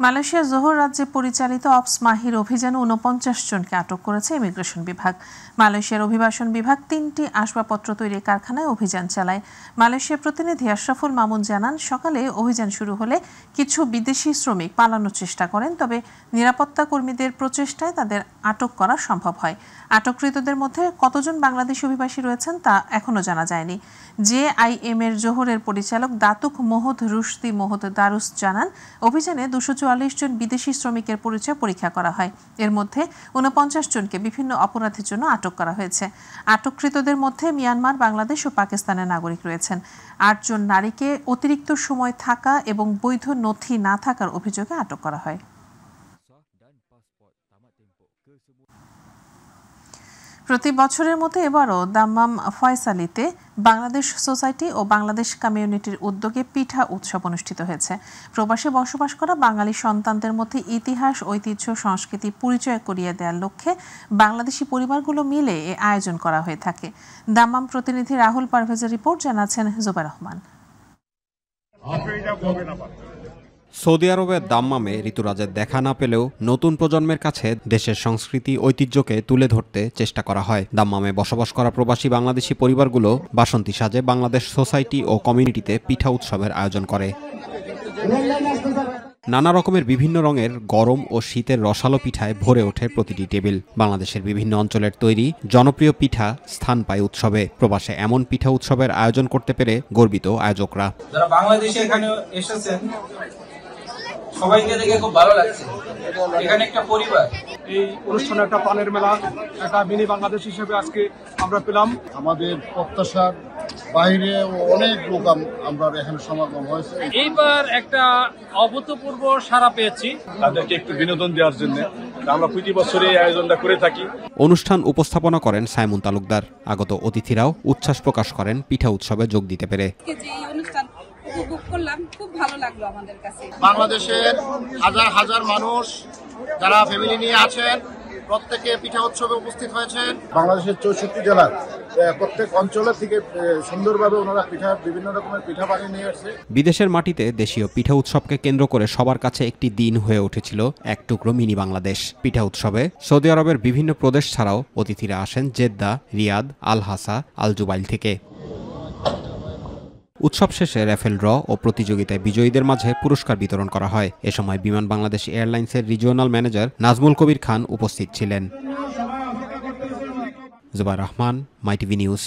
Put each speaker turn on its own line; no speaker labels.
মালয়েশিয়ার জোহর রাজ্যে পরিচালিত অপস মাহির অভিযানে ৪৯ জনকে আটক করেছে ইমিগ্রেশন বিভাগ। মালয়েশিয়ার অভিবাসন বিভাগ ৩টি আসবাবপত্র তৈরির কারখানায় অভিযান চালায়। মালয়েশিয়ার প্রতিনিধি আশরাফুল মামুন জানান, সকালে অভিযান শুরু হলে কিছু বিদেশি শ্রমিক পালানোর চেষ্টা করেন, তবে নিরাপত্তা কর্মীদের প্রচেষ্টায় তাদের আটক করা সম্ভব হয়। আটককৃতদের মধ্যে কতজন বাংলাদেশি অভিবাসী রয়েছেন তা এখনও জানা যায়নি। JIM এর জোহরের পরিচালক দাতুক মোহদ রুশদি মোহদ দারুস জানান, অভিযানে ২৪৪ জন বিদেশি শ্রমিকের পরিচয় পরীক্ষা করা হয়। এর মধ্যে ৪৯ জনকে বিভিন্ন অপরাধের জন্য আটক করা হয়েছে। আটককৃতদের মধ্যে মিয়ানমার, বাংলাদেশ ও পাকিস্তানের নাগরিক রয়েছেন। ৮ জন নারীকে অতিরিক্ত সময় থাকা এবং বৈধ নথি না থাকার অভিযোগে আটক করা হয়। প্রতি বছরের মতো এবারও দাম্মাম ফয়সালিতে বাংলাদেশ সোসাইটি ও বাংলাদেশ কমিউনিটির উদ্যোগে পিঠা উৎসব অনুষ্ঠিত হয়েছে। প্রবাসে বসবাস করা বাঙালি সন্তানদের মধ্যে ইতিহাস, ঐতিহ্য, সংস্কৃতি পরিচয় করিয়ে দেওয়ার লক্ষ্যে বাংলাদেশি পরিবারগুলো মিলে এ আয়োজন করা হয়ে থাকে। দাম্মাম প্রতিনিধি রাহুল পারভেজের রিপোর্ট, জানাচ্ছেন জুবাইর রহমান।
সৌদি আরবের দাম্মামে ঋতুরাজের দেখা না পেলেও নতুন প্রজন্মের কাছে দেশের সংস্কৃতি ঐতিহ্যকে তুলে ধরতে চেষ্টা করা হয়। দাম্মামে বসবাস করা প্রবাসী বাংলাদেশি পরিবারগুলো বাসন্তী সাজে বাংলাদেশ সোসাইটি ও কমিউনিটিতে পিঠা উৎসবের আয়োজন করে। নানা রকমের বিভিন্ন রঙের গরম ও শীতের রসালো পিঠায় ভরে ওঠে প্রতিটি টেবিল। বাংলাদেশের বিভিন্ন অঞ্চলের তৈরি জনপ্রিয় পিঠা স্থান পায় উৎসবে। প্রবাসে এমন পিঠা উৎসবের আয়োজন করতে পেরে গর্বিত আয়োজকরা।
যারা বাংলাদেশে এখানে এসেছেন সবাইকে দেখে খুব ভালো লাগছে। এখানে একটা পরিবার,
এই অনুষ্ঠানে একটা পানের মেলা, একটা মিনি বাংলাদেশ হিসেবে আজকে আমরা পেলাম।
আমাদের প্রত্যাশার বাইরে অনেক লোক আমরা এখানে সমাগম হয়েছে।
এইবার একটা অভূতপূর্ব সাড়া পেয়েছি।
তাদেরকে একটু বিনোদন দেওয়ার জন্য আমরা প্রতি বছর এই আয়োজনটা করে থাকি।
অনুষ্ঠান উপস্থাপনা করেন সাইমুন তালুকদার। আগত অতিথিরাও উচ্ছ্বাস প্রকাশ করেন পিঠা উৎসবে যোগ দিতে পেরে।
উপভোগ করলাম, খুব ভালো লাগলো আমাদের কাছে।
বাংলাদেশের হাজার হাজার মানুষ যারা ফ্যামিলি নিয়ে আছেন প্রত্যেকে পিঠা উৎসবে উপস্থিত হয়েছেন। বাংলাদেশের 64 জেলার প্রত্যেক অঞ্চলের থেকে সুন্দরভাবে ওনারা বিভিন্ন রকমের পিঠা বানিয়ে নিয়ে আসছে।
বিদেশের মাটিতে দেশীয় পিঠা উৎসবকে কেন্দ্র করে সবার কাছে একটি দিন হয়ে উঠেছিল এক টুকরো মিনি বাংলাদেশ। পিঠা উৎসবে সৌদি আরবের বিভিন্ন প্রদেশ ছাড়াও অতিথিরা আসেন জেদ্দা, রিয়াদ, আল হাসা, আল জুবাইল থেকে। উৎসব শেষে র্যাফেল ড্র ও প্রতিযোগিতায় বিজয়ীদের মাঝে পুরস্কার বিতরণ করা হয়। এ সময় বিমান বাংলাদেশ এয়ারলাইন্সের রিজিওনাল ম্যানেজার নাজমুল কবির খান উপস্থিত ছিলেন। জুবাইর রহমান, মাই টিভি নিউজ।